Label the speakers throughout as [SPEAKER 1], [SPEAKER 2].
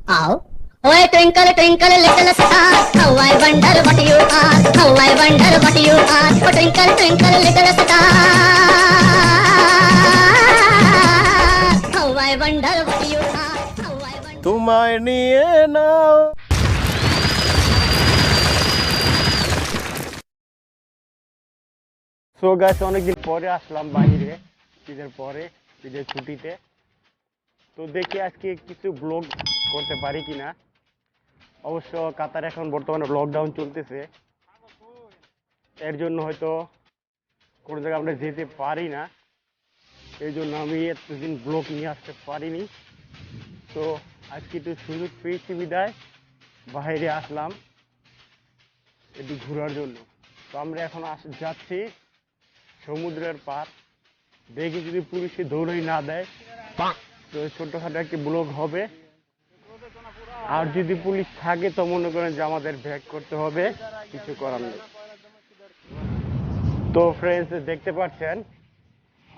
[SPEAKER 1] Ow. Oh, twinkle, twinkle, little star, how I wonder what you are, how I wonder what you are. Oh, twinkle, twinkle, little star, how I wonder what you are, how I wonder.
[SPEAKER 2] তোমায় নিয়ে নাও। So guys, অনেকদিন পরে আসলাম বাইরে, ঈদের পরে, ঈদের ছুটিতে। তো দেখি আজকে কিছু ব্লগ করতে পারি কিনা। অবশ্য কাতার এখন বর্তমানে লকডাউন চলতেছে, এর জন্য হয়তো কোনো জায়গায় আমরা যেতে পারি না। এই জন্য আমি এতদিন ব্লগ নিয়ে আসতে পারিনি। তো আজকে একটু সুযোগ পেয়েছি বিদায় বাইরে আসলাম একটু ঘোরার জন্য। তো আমরা এখন যাচ্ছি সমুদ্রের পার। দেখি যদি পুলিশে দৌড়ই না দেয় তো ছোটখাটো একটি ব্লগ হবে। আর যদি পুলিশ থাকে তো মনে করেন যে আমাদের ব্যাক করতে হবে, কিছু করার নেই। তো ফ্রেন্ডস, দেখতে পাচ্ছেন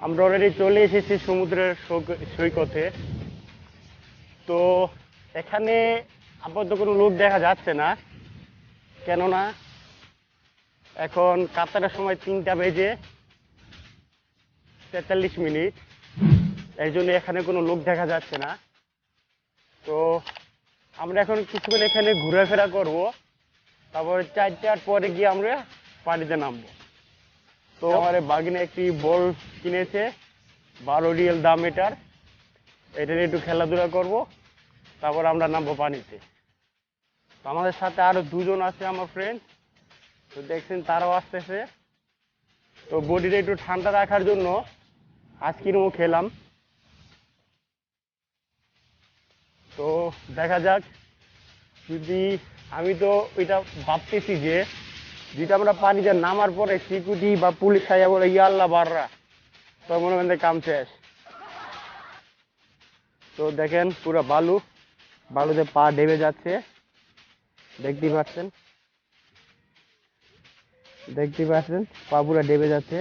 [SPEAKER 2] আমরা অলরেডি চলে এসেছি সমুদ্রের সৈকতে। তো এখানে আপাতত কোনো লোক দেখা যাচ্ছে না, কেননা এখন কাতারের সময় 3:43। এই জন্য এখানে কোনো লোক দেখা যাচ্ছে না। তো আমরা এখন কিছুক্ষণ এখানে ঘোরাফেরা করব, তারপরে 4টার পরে গিয়ে আমরা পানিতে নামবো। তো আমার বাগিনে একটি বল কিনেছে, 12 রিয়াল দাম এটার। এটা নিয়ে একটু খেলাধুলা করব, তারপর আমরা নামবো পানিতে। তো আমাদের সাথে আরো দুজন আছে আমার ফ্রেন্ড, তো দেখছেন তারাও আসতেছে। তো বডিটা একটু ঠান্ডা রাখার জন্য আইসক্রিমও খেলাম। তো দেখা যাক, যদি আমি তো এটা ভাবতেছি যে যেটা আমরা পানিতে নামার পরে সিকিউরিটি বা পুলিশ খাইয়া বলে ইয়া আল্লাহ বাররা, তো মনে করেন যে কাম শেষ। তো দেখেন পুরো বালুতে পা ডেবে যাচ্ছে, দেখতেই পাচ্ছেন পা পুরো ডেবে যাচ্ছে।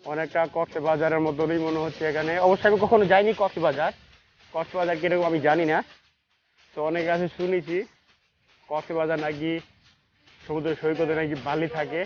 [SPEAKER 2] অনেকটা কক্সবাজারের মতনই মনে হচ্ছে এখানে। অবশ্যই আমি কখনো যাইনি কক্সবাজার কিরকম আমি জানি না। তো অনেক কাছে শুনেছি কক্সবাজার নাকি সমুদ্র সৈকতে নাকি বালি থাকে।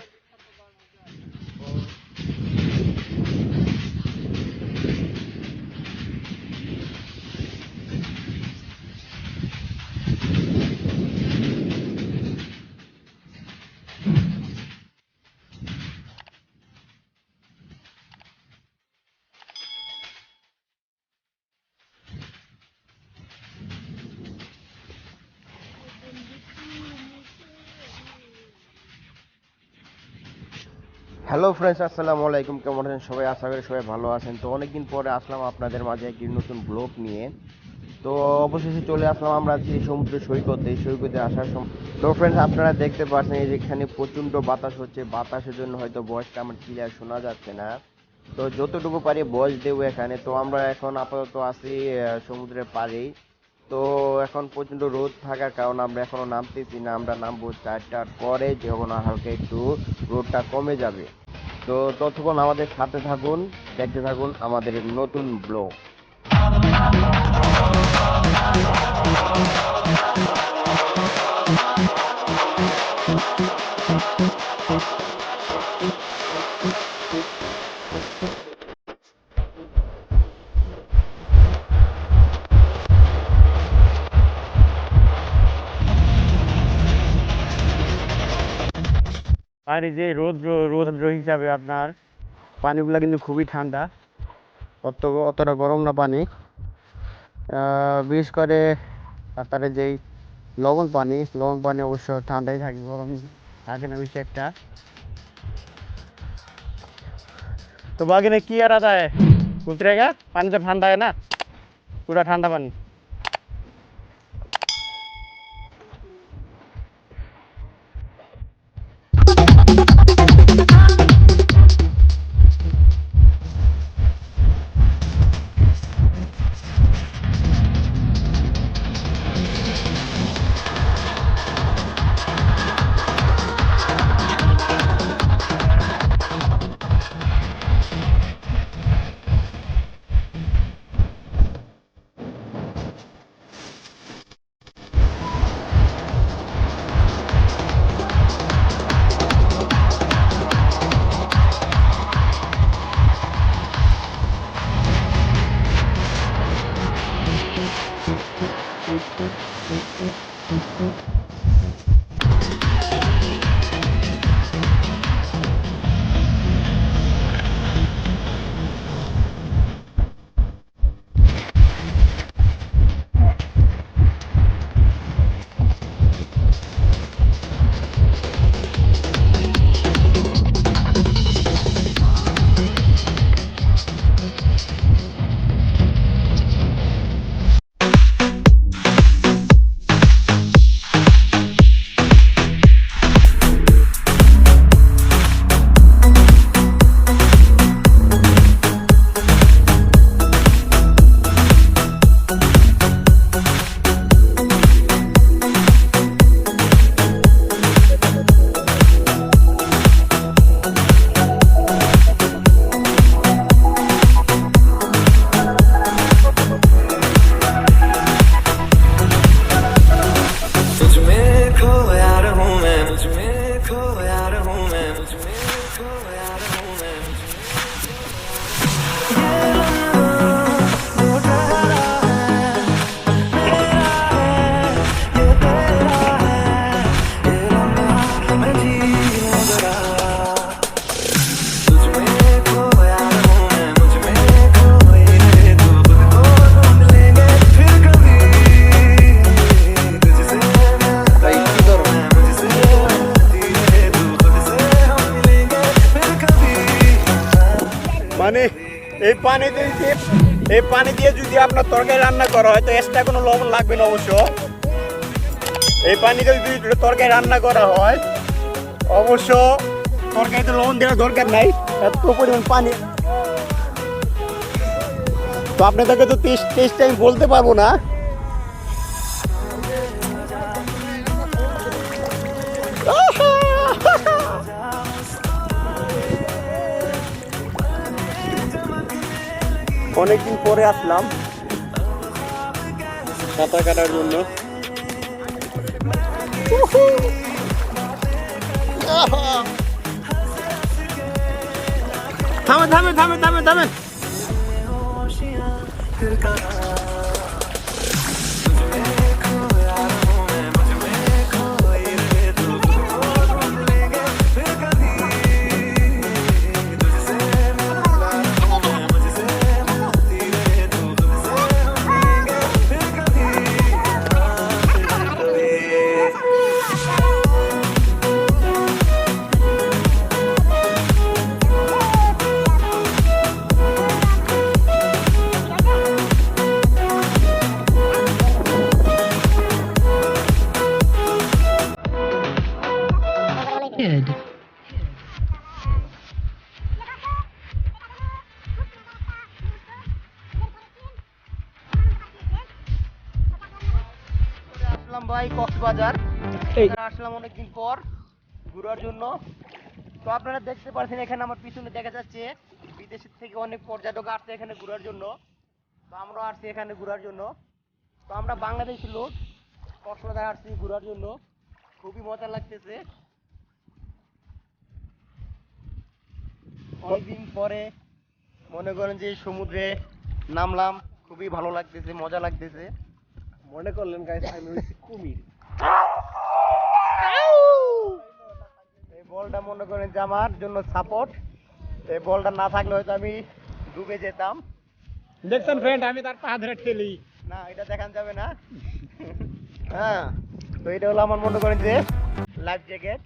[SPEAKER 2] হ্যালো ফ্রেন্ডস, আসসালামু আলাইকুম। কেমন আছেন সবাই? আশা করি সবাই ভালো আছেন। তো অনেকদিন পরে আসলাম আপনাদের মাঝে একটি নতুন ব্লগ নিয়ে। তো অবশেষে চলে আসলাম আমরা সেই সমুদ্র সৈকতে আসার সময়। তো ফ্রেন্ডস, আপনারা দেখতে পাচ্ছেন এই যে এখানে প্রচণ্ড বাতাস হচ্ছে। বাতাসের জন্য হয়তো ভয়েসটা আমার ক্লিয়ার শোনা যাচ্ছে না। তো যতটুকু পারি ভয়েস দেবো এখানে। তো আমরা এখন আপাতত আছি সমুদ্রের পাড়েই। তো এখন প্রচণ্ড রোদ থাকার কারণে আমরা এখনো নামতেছি না। আমরা নামবো 4টার পরে, যখন হালকা একটু রোদটা কমে যাবে। তো ততক্ষণ আমাদের সাথে থাকুন, দেখতে থাকুন আমাদের নতুন ব্লগ। আর এই যে রৌদ্র হিসাবে আপনার পানিগুলো কিন্তু খুবই ঠান্ডা, অতটা গরম না পানি। বিশেষ করে তারপরে যেই লবণ পানি অবশ্য ঠান্ডাই থাকে, গরম থাকে না বেশি একটা। तो बाकी ने किया रहता है उतरेगा पानी तो ठंडा है ना, पूरा ठंडा पानी।
[SPEAKER 3] तुझ में खोया रहूं मैं, मुझ में खोया रहूं मैं, मुझ में खोया रहूं मैं, मुझ में ये लम्हा जो ठहरा है, मेरा है, ये तेरा है, ये लम्हा मैं जीने लगा। तुझ में खोया रहूं मैं, मुझ में खोए तो खुद को ढूंढ लेंगे फिर कभी। तुझसे मैं मुझसे धीरे तू खुद से हम मिलेंगे फिर कभी।
[SPEAKER 2] মানে এই পানি দিয়ে যদি আপনার তরকারি রান্না করা হয় তো এক্সট্রা কোনো লবণ লাগবে না অবশ্য। এই পানিতে যদি তরকারি রান্না করা হয় অবশ্য তরকারিতে লবণ দেওয়ার দরকার নাই, এত পরিমাণ পানি। তো আপনাদেরকে তো টেস্ট আমি বলতে পারবো না। অনেকদিন পরে আসলাম সাঁতার কাটার জন্য। থামেন থামেন থামেন থামেন থামেন।
[SPEAKER 3] फिर कहा तुझ में खोया रहूं मैं, मुझ में खोए तो खुद को ढूंढ लेंगे फिर कभी। तुझसे मिलना रहूं मैं, मुझसे मिलती रहे तो खुद से हम मिलेंगे फिर कभी।
[SPEAKER 4] Good.
[SPEAKER 2] আসলাম ভাই কক্সবাজার, আসলাম অনেকদিন পর ঘোরার জন্য। তো আপনারা দেখতে পাচ্ছেন এখানে আমার পিছনে দেখা যাচ্ছে বিদেশ থেকে অনেক পর্যটক আসছে এখানে ঘোরার জন্য। তো আমরা আসছি এখানে ঘোরার জন্য। তো আমরা বাংলাদেশি লোক কক্সবাজার আসছি ঘোরার জন্য, খুবই মজা লাগতেছে। অনেকদিন পরে মনে করেন যে সমুদ্রে নামলাম, খুবই ভালো লাগতেছে, মজা লাগতেছে। মনে করলেন গাইস আমি হচ্ছি কুমির। এই বলটা মনে করেন যে আমার জন্য সাপোর্ট, এই বলটা না থাকলে হয়তো আমি ডুবে যেতাম।
[SPEAKER 5] দেখছেন ফ্রেন্ড, আমি তার পা ধরে ঠেলি।
[SPEAKER 2] না এটা দেখান যাবে না। হ্যাঁ, তো এটা হলো আমার মনে করেন যে লাইফ জ্যাকেট।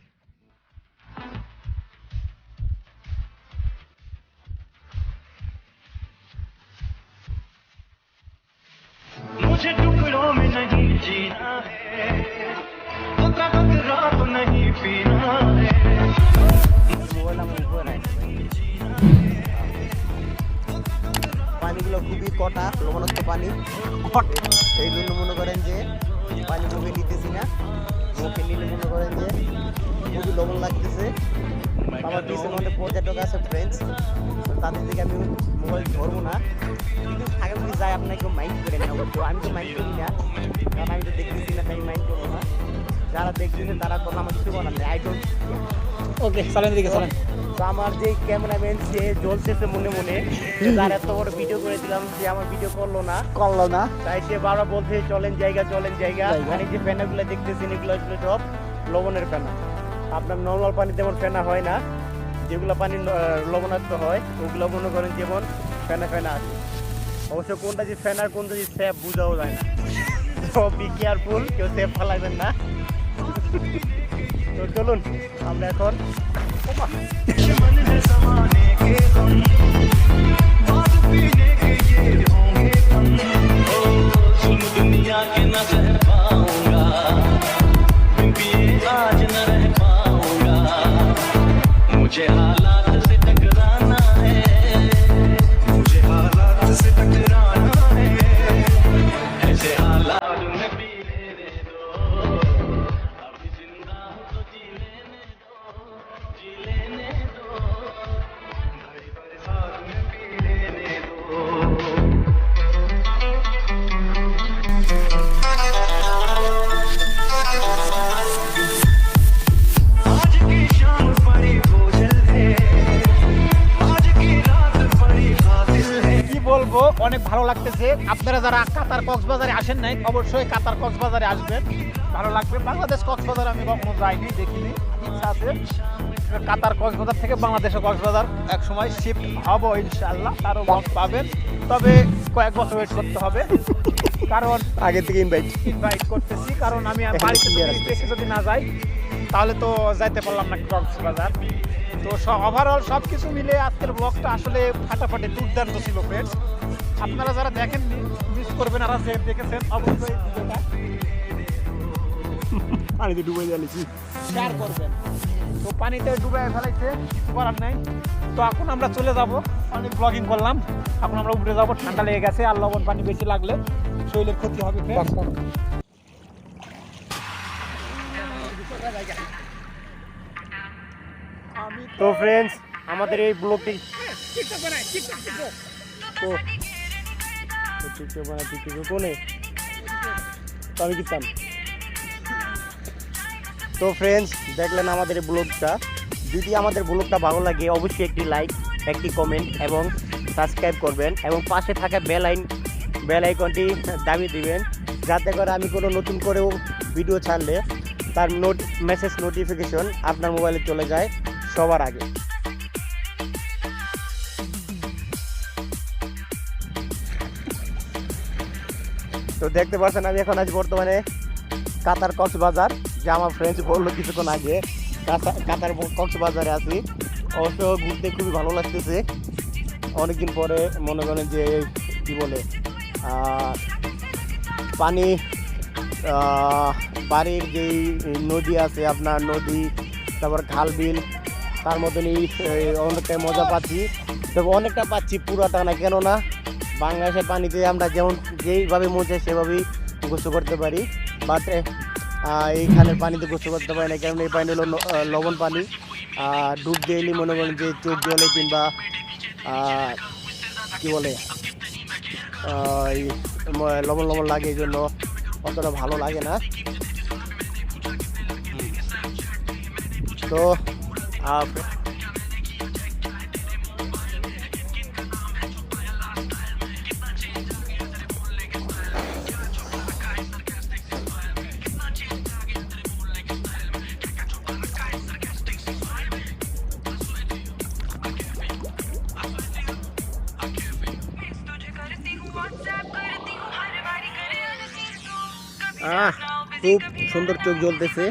[SPEAKER 3] मुझे टुकड़ों में नहीं जीना है, खुदा खतरा तो नहीं पीना है।
[SPEAKER 2] পানিগুলো খুবই কটা, লবণাক্ত পানি। এই জন্য মনে করেন যে পানি মুখে নিতেছি না, মুখে নিলে মনে করেন যে খুবই লবণ লাগতেছে। আমার পিছনে অনেক পর্যটক আছে ফ্রেন্ডস, তাদের দিকে আমি মোবাইল ধরবো না, কিন্তু আগে যদি যাই আপনার কেউ মাইন্ড করে না। অবশ্য আমি তো মাইন্ড করি না, কারণ আমি তো দেখতেছি না, তাই মাইন্ড করবো না। যারা দেখতেছে তারা কথা আমার কিছু বলার নেই। I don't.
[SPEAKER 5] ওকে, চলেন দিকে চলেন।
[SPEAKER 2] তো আমার যে ক্যামেরাম্যান সে জ্বলতেছে মনে মনে তার এত বড় ভিডিও করে দিলাম, যে আমার ভিডিও করলো না, তাই সে বারবার বলছে চলেন জায়গা। মানে যে ফেনাগুলো দেখতেছেন এগুলো আসলে সব লবণের ফেনা। আপনার নর্মাল পানি যেমন ফেনা হয় না, যেগুলো পানি লবণাক্ত হয় ওগুলো মনে করেন যেমন ফেনা আছে। অবশ্য কোনটা যে ফেনা আর কোনটা যে স্যাপ বোঝাও যায় না। তো বি কেয়ারফুল, কেউ স্যাপ ফালাবেন না। তো চলুন আমরা এখন
[SPEAKER 3] दुश्मन है ज़माने के गम, बात पीने के ये होंगे कम। ओ जुल्म दुनिया के न सह पाऊंगा, बिन पिए आज न रह पाऊंगा। मुझे हालात से टकराना है, मुझे हालात से टकराना है। ऐसे हालात में पी लेने दो, अभी जिंदा हूँ तो जी लेने दो, जी लेने दो, घड़ी बरसात में पी लेने दो। आज की शाम बड़ी बोझल है, आज की रात बड़ी कातिल है।
[SPEAKER 5] কি বলবো, অনেক ভালো লাগতেছে। আপনারা যারা কাতার কক্সবাজারে আসেন নাই অবশ্যই কাতার কক্সবাজারে আসবেন, ভালো লাগবে। বাংলাদেশ কক্সবাজার আমি কখনো যাইনি, দেখিনি, ইচ্ছা আছে। কাতার কক্সবাজার থেকে বাংলাদেশে কক্সবাজার এক সময় শিফট হব ইনশাআল্লাহ, তারও মত পাবেন। তবে কয়েক বছর ওয়েট করতে হবে, কারণ
[SPEAKER 2] আগে থেকে
[SPEAKER 5] ইনভাইট করতেছি। কারণ আমি বাড়িতে দেশে যদি না যাই তাহলে তো যাইতে পারলাম না কক্সবাজার। তো ওভারঅল সব কিছু মিলে আজকের ব্লগটা আসলে ফাটাফাটি দুর্দান্ত ছিল ফ্রেন্ডস। আপনারা যারা দেখেননি মিস করবেন, আর যে দেখেছেন অবশ্যই ভিডিওটা
[SPEAKER 2] পানিতে ডুবে যাচ্ছি।
[SPEAKER 5] শেয়ার করবেন। তো পানিতে ডুবে ফেলাইছে, করার নাই। তো এখন আমরা চলে যাব, অনেক ব্লগিং করলাম, এখন আমরা উঠে যাব। ঠান্ডা লেগে গেছে, আর লবণ পানি বেশি লাগলে শরীরের ক্ষতি হবে।
[SPEAKER 2] তো ফ্রেন্ডস আমাদের এই ব্লগটি কোনে তো আমি কিতাম। তো ফ্রেন্ডস দেখলেন আমাদের এই ব্লগটা। যদি আমাদের ব্লগটা ভালো লাগে অবশ্যই একটি লাইক, একটি কমেন্ট এবং সাবস্ক্রাইব করবেন, এবং পাশে থাকা বেল আইকনটি দাবিয়ে দিবেন, যাতে করে আমি কোনো নতুন করেও ভিডিও ছাড়লে তার মেসেজ নোটিফিকেশন আপনার মোবাইলে চলে যায় সবার আগে। তো দেখতে পাচ্ছেন আমি এখন আছি বর্তমানে কাতার কক্সবাজার, যা আমার ফ্রেন্ডস বললো কিছুক্ষণ আগে। কাতার কক্সবাজারে আছি। অবশ্য ঘুরতে খুবই ভালো লাগতেছে। অনেকদিন পরে মনে করেন যে কি বলে পানি, বাড়ির যেই নদী আছে আপনার নদী, তারপর খাল বিল, তার মতনই অনেকটা মজা পাচ্ছি। তবে অনেকটা পাচ্ছি, পুরাটা না, কেননা বাংলাদেশের পানিতে আমরা যেমন যেইভাবে মন চাই সেভাবেই গোসল করতে পারি, বাট এই খালের পানিতে গোসল করতে পারি না, কেননা এই পানি হলো লবণ পানি। ডুব দিয়েলি মনে করেন যে চোখ জলে কিংবা কি বলে লবণ লাগে, এই জন্য অতটা ভালো লাগে না। তো খুব সুন্দর চোখ জ্বলতেছে।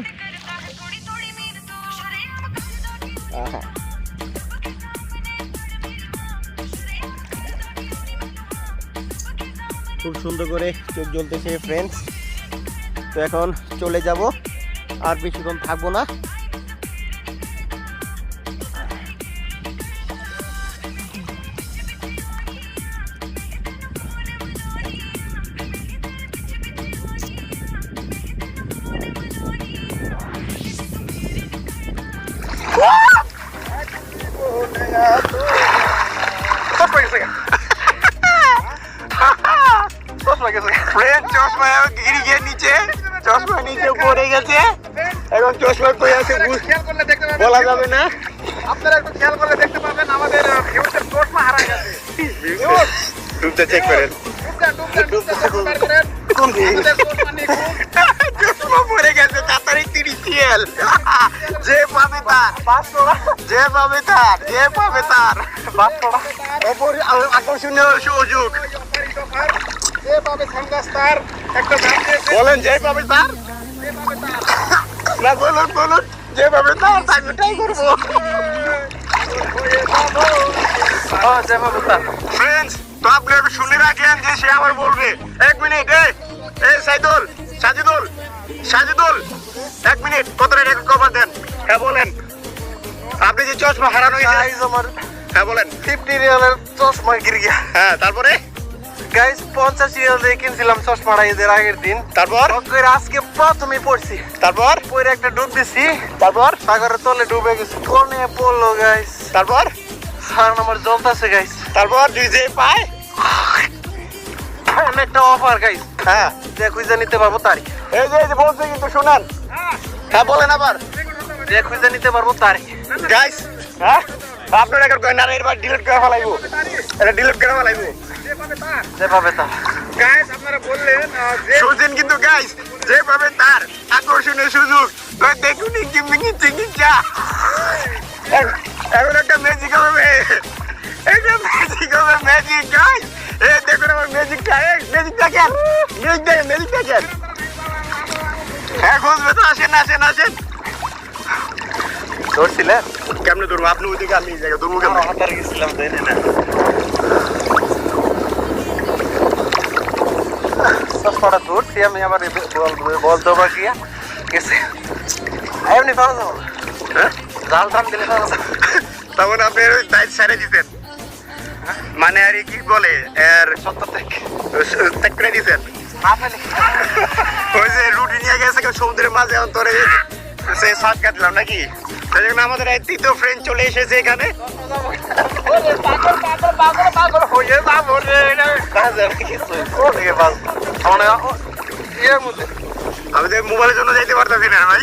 [SPEAKER 2] খুব সুন্দর করে চোখ জ্বলতেছে ফ্রেন্ডস। তো এখন চলে যাব, আর বেশিক্ষণ থাকবো না। চশমা গিরি গিয়ে নিচে, চশমা নিচে পড়ে গেছে। এখন চশমা কই আছে বলা যাবে না।
[SPEAKER 5] আপনারা একটু খেয়াল করলে দেখতে পাবেন আমাদের ভিউজের চশমা হারাই গেছে।
[SPEAKER 2] ডুবতে চেক করেন। চশমা পড়ে গেছে তাড়াতাড়ি 30 রিয়াল। যে পাবে তার 500 টাকা, যে পাবে তার, যে পাবে তার 500 টাকা। অপর আকর্ষণীয় সুযোগ।
[SPEAKER 5] যে পাবে সানগ্লাস তার একটা দাম দিয়েছে।
[SPEAKER 2] বলেন যে পাবে তার, না বলুন বলুন যে পাবে তার, আমি ট্রাই করবো।
[SPEAKER 5] যে পাবে তার।
[SPEAKER 2] ফ্রেন্ডস, তো আপনি একটু শুনে রাখেন যে সে আবার বলবে। 1 মিনিট, এই সাইদুল, সাজিদুল, সাজিদুল, 1 মিনিট, কত টাকা কভার দেন? হ্যাঁ বলেন, আপনি যে চশমা হারানো হয়েছে।
[SPEAKER 5] আমার
[SPEAKER 2] হ্যাঁ বলেন।
[SPEAKER 5] 50 রিয়ালের চশমা গির গিয়া।
[SPEAKER 2] হ্যাঁ তারপরে,
[SPEAKER 5] গাইস 50 রিয়াল দিয়ে কিনছিলাম চশমাটা ঈদের আগের দিন।
[SPEAKER 2] তারপর,
[SPEAKER 5] আজকে প্রথমে পড়ছি।
[SPEAKER 2] তারপর,
[SPEAKER 5] পরে একটা ডুব দিছি,
[SPEAKER 2] তারপর,
[SPEAKER 5] সাগরের তলে ডুবে গেছি। কোনে পড়লো গাইস।
[SPEAKER 2] তারপর,
[SPEAKER 5] সারা আমার জ্বলতেছে গাইস।
[SPEAKER 2] তারপর তুই যে পায়।
[SPEAKER 5] আমি একটা অফার গাইস,
[SPEAKER 2] হ্যাঁ
[SPEAKER 5] খুঁজে নিতে পারবো তারিখ।
[SPEAKER 2] এই যে বলছে কিন্তু শুনেন। হ্যাঁ বলেন আবার।
[SPEAKER 5] খুঁজে নিতে পারবো তারিখ।
[SPEAKER 2] গাইস, হ্যাঁ আপনার এখন কয় না এবার ডিলিট করে ফেলাইবো, এটা ডিলিট করে ফেলাইবো।
[SPEAKER 5] যে পাবে তার।
[SPEAKER 2] গাইস আপনারা বললেন সুদিন কিন্তু গাইস যে পাবে তার আকর্ষণীয় সুযোগ। ওই দেখুন কি মিনি চিকিৎসা, এখন একটা ম্যাজিক হবে, একটা ম্যাজিক হবে, ম্যাজিক গাইস। এই দেখুন আমার ম্যাজিকটা, ম্যাজিকটা কেন, ম্যাজিকটা কেন। হ্যাঁ খুঁজবে তো, আসেন আসেন আসেন।
[SPEAKER 5] ধরছিলেন?
[SPEAKER 2] কেমনে ধরবো? আপনি ওইদিকে, আমি এই জায়গায় ধরবো কেমনে?
[SPEAKER 5] হাতার গেছিলাম তাই না। চশমাটা ধরছি আমি, আবার বল দেবো গিয়া গেছে। এমনি পাওয়া যাবো না।
[SPEAKER 2] হ্যাঁ
[SPEAKER 5] জাল টান দিলে পাওয়া যাবো।
[SPEAKER 2] তখন আপনি ওই দায়িত্ব ছেড়ে দিতেন, মানে আর কি বলে এর
[SPEAKER 5] 70 থেকে
[SPEAKER 2] ত্যাগ করে দিতেন।
[SPEAKER 5] না পেলে
[SPEAKER 2] ওই যে রুটি নিয়ে গেছে সমুদ্রের মাঝে অন্তরে সে সাত কাটলাম নাকি। সেই জন্য আমাদের এই তৃতীয় ফ্রেন্ড চলে এসেছে এখানে।
[SPEAKER 5] পাগল হয়ে যাবো রে। ইয়ের মধ্যে
[SPEAKER 2] আমি তো মোবাইলের জন্য যাইতে পারতেছি না ভাই।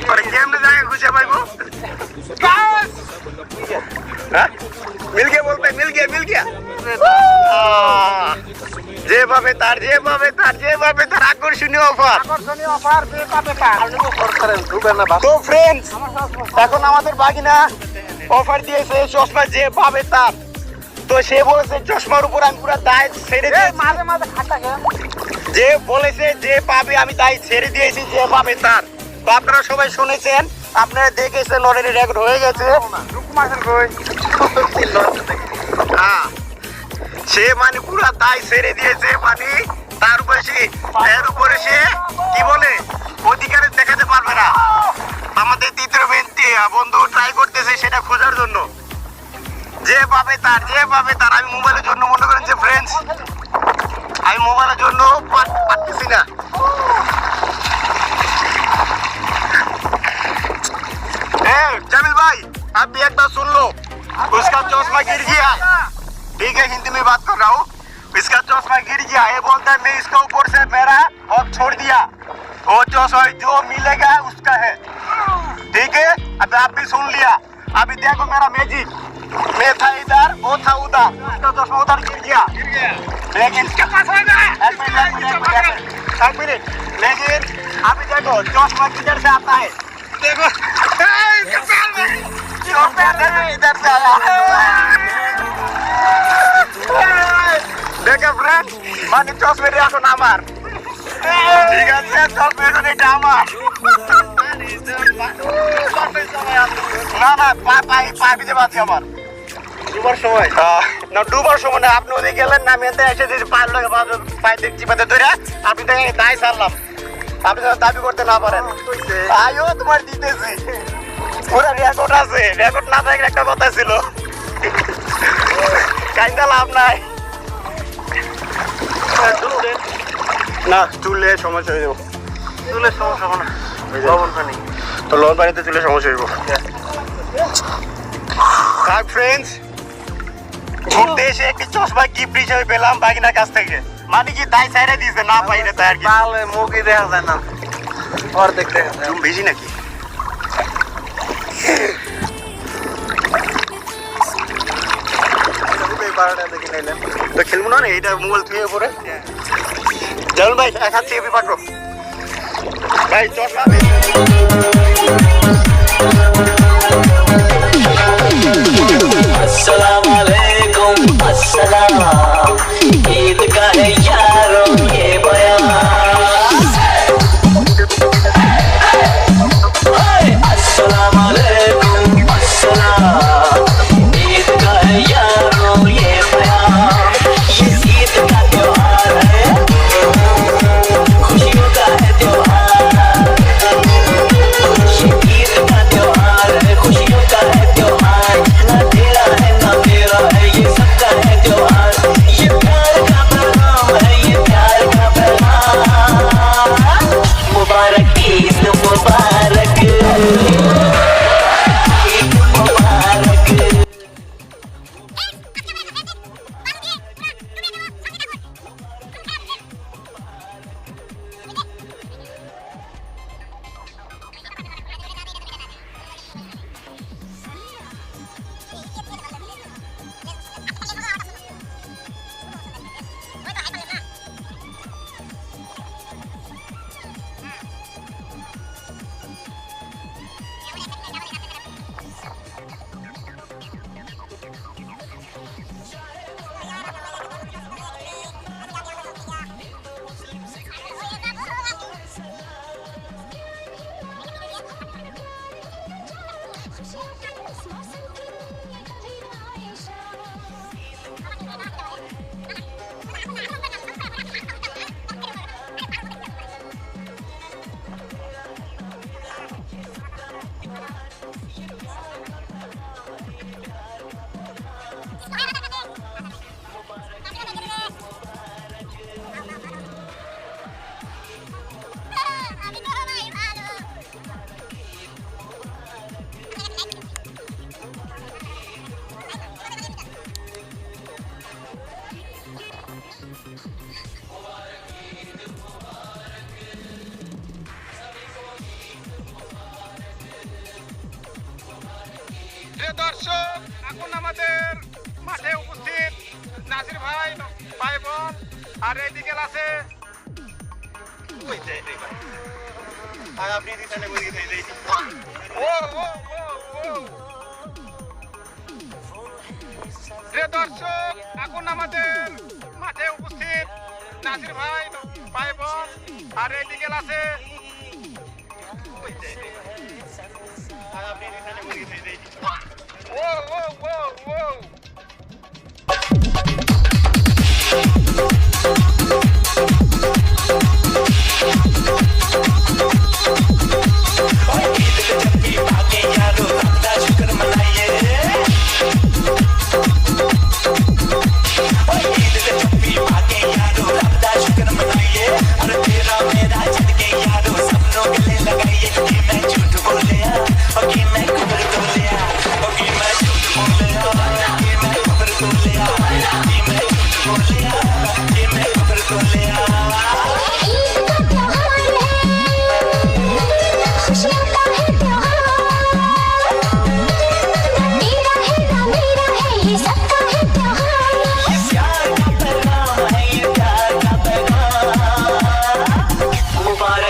[SPEAKER 2] পরে কেমনে জায়গা খুঁজে পাইবো? হ্যাঁ মিল গিয়া বলতে, মিল গিয়া যে পাবে তার, যে পাবে তার, যে পাবে তার আকর্ষণীয় অফার।
[SPEAKER 5] আকর্ষণীয় অফার, যে পাবে তার। আপনি তো সরকারের ঢুকবেন না বাস।
[SPEAKER 2] তো ফ্রেন্ডস, এখন আমাদের বাগিনা অফার দিয়েছে চশমা যে পাবে তার। তো সে বলেছে চশমার উপর আমি পুরো দায় ছেড়ে দিয়েছি।
[SPEAKER 5] মাঝে মাঝে খাটা গেল।
[SPEAKER 2] যে বলেছে যে পাবে আমি তাই ছেড়ে দিয়েছি, যে পাবে তার। তো আপনারা সবাই শুনেছেন, আপনারা দেখেছেন, অলরেডি রেকর্ড হয়ে গেছে। হ্যাঁ সে মানে পুরো দায় ছেড়ে দিয়েছে, মানে তার উপরে সে, এর উপরে সে কি বলে অধিকারে দেখাতে পারবে না। আমাদের তৃতীয় বন্ধু ট্রাই করতেছে সেটা খোঁজার জন্য। যে পাবে তার, যে পাবে তার। আমি মোবাইলের জন্য মনে করেন যে ফ্রেন্ডস, আমি মোবাইলের জন্য পারতেছি না। जमील भाई अब भी एक बात सुन लो, उसका चश्मा गिर गया। ठीक है, हिंदी में बात कर रहा हूँ। इसका चश्मा गिर गया, ये बोलता है मैं इसके ऊपर से मेरा हक छोड़ दिया, वो चश्मा जो मिलेगा उसका है। ठीक है, अब आप भी सुन लिया। अभी देखो मेरा मैजिक, मैं था इधर, वो था उधर, उसका चश्मा उधर गिर गया। लेकिन एक मिनट, लेकिन अभी देखो चश्मा किधर से आता है, देखो इधर से आया। देखो फ्रेंड, মানে চশমাটা এখন আমার। ঠিক আছে, চশমাটা এটা আমার। না না, পা ভিজে পাচ্ছি আমার।
[SPEAKER 5] ডুবার সময়
[SPEAKER 2] না ডুবার সময় না, আপনি ওদিকে গেলেন না, আমি এতে এসে পায়ের লাগে পায়ে দেখছি পাতে ধরে আপনি দেখেন তাই ছাড়লাম। আপনি যেন দাবি করতে না পারেন। আইও তোমার দিতেছি, পুরো রেকর্ড আছে, রেকর্ড না থাকলে একটা কথা ছিল, কাইন্দা লাভ নাই। না চুলে সমস্যা হয়ে যাবো,
[SPEAKER 5] চুলের সমস্যা হবে না, লবণ পানি।
[SPEAKER 2] তো লোন পানিতে চুলে সমস্যা হইব। থাক ফ্রেন্ডস, ঘুরতে এসে একটি চশমা গিফট হিসেবে পেলাম বাগিনার কাছ থেকে। মানে কি দায় সাইডে দিয়েছে, না পাইলে তাই আর কি।
[SPEAKER 5] তাহলে মুখই দেখা যায় না, অর্ধেক দেখা যায়।
[SPEAKER 2] তুমি বেশি নাকি? তো খেলবো না এইটা মোবাইল থুয়ে পরে চল ভাই এক হাত থেকে পাঠো ভাই চল
[SPEAKER 3] अस्सलाम वालेकुम अस्सलाम ईद का है यारों ये बयान अस्सलाम वालेकुम अस्सलाम ईद का है यारों ये बयान ये ईद का त्योहार है खुशियों का है त्योहार ये ईद का त्योहार है खुशियों का है त्योहार ना तेरा है ना मेरा है ये सबका है त्योहार ये प्यार का पैगाम है ये प्यार का पैगाम मुबारक ईद मुबारक ईद मुबारक
[SPEAKER 5] প্রিয় দর্শক এখন আমাদের মাঠে উপস্থিত নাসির ভাই ভাই বোন আর এইদিকে আছে
[SPEAKER 2] আপনি দিতে
[SPEAKER 5] ও প্রিয় দর্শক এখন আমাদের মাঠে উপস্থিত নাসির ভাই ভাই বোন আর এইদিকে আছে
[SPEAKER 3] मुबारक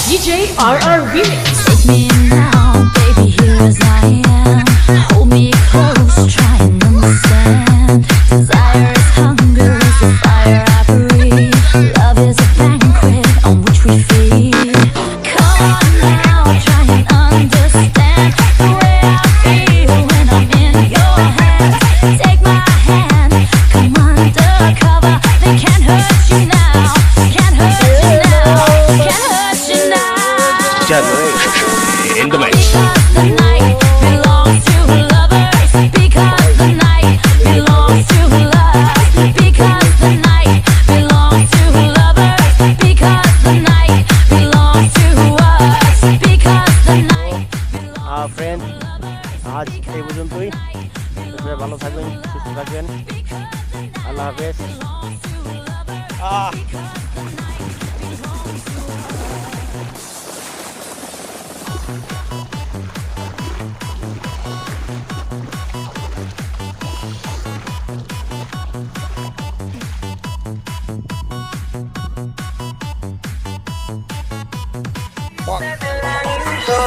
[SPEAKER 4] DJ RR Remix.
[SPEAKER 6] Take me now, baby, here as I am. Hold me close, try and understand. Desire is hunger, is the fire I breathe. Love is a banquet on which we feed. Come on now, try and understand the way I feel when I'm in your hands. Take my hand, come undercover. They can't hurt you now, can't hurt you now, can't hurt you now.
[SPEAKER 7] In the mix.
[SPEAKER 6] Because the night belongs to lovers. Because the night belongs to love. Because the night belongs to lovers. Because the night belongs to us. Because the night
[SPEAKER 2] friend, আজ এই পর্যন্তই। সবাই ভালো থাকবেন, সুস্থ থাকবেন। আল্লাহ হাফেজ।
[SPEAKER 3] So